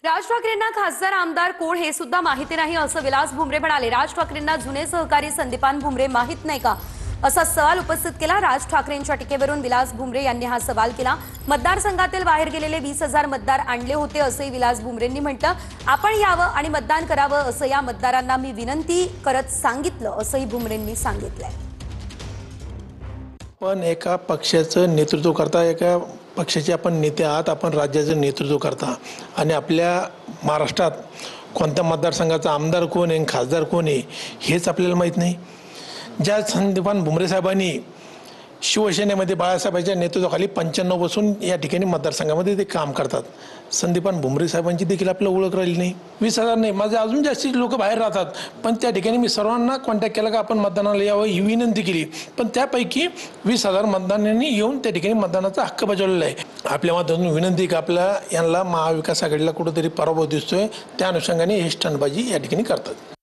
राज ठाकरेंना खासदार आमदार कोण हे सुद्धा माहिती नाही असं विलास भुमरे म्हणाले। राज ठाकरेंना जुने सहकारी संदीपान भुमरे माहित नाही का असा सवाल उपस्थित केला। राज ठाकरेंच्या टीकेवरून विलास भुमरे यांनी हा सवाल केला। मतदारसंघातील बाहेर गेलेले 20,000 मतदार आणले होते असंही विलास भुमरेंनी म्हटलं। आपण यावं आणि मतदान करावं असं या मतदारांना मी विनंती करत सांगितलं असंही भुमरेंनी सांगितलंय। पण एका पक्षाचं नेतृत्व करता, एका पक्षाचे आपण नेते आहात, आपण राज्याचं नेतृत्व करता आणि आपल्या महाराष्ट्रात कोणत्या मतदारसंघाचा आमदार कोण आहे, खासदार कोण आहे हेच आपल्याला माहीत नाही। ज्या संदीपान भुमरे साहेबांनी शिवसेनेमध्ये बाळासाहेबांच्या नेतृत्वाखाली 95 पासून या ठिकाणी मतदारसंघामध्ये ते काम करतात, संदीपान भुमरे साहेबांची देखील आपल्याला ओळख राहिली नाही। 20,000 नाही, माझे अजून जास्ती लोक बाहेर राहतात, पण त्या ठिकाणी मी सर्वांना कॉन्टॅक्ट केला का आपण मतदानाला यावं ही विनंती केली, पण त्यापैकी 20,000 मतदारांनी येऊन त्या ठिकाणी मतदानाचा हक्क बजावलेला आहे। आपल्या माध्यमातून विनंती की आपल्या यांना महाविकास आघाडीला कुठेतरी पराभव दिसतोय, त्या अनुषंगाने हे स्टंटबाजी या ठिकाणी करतात।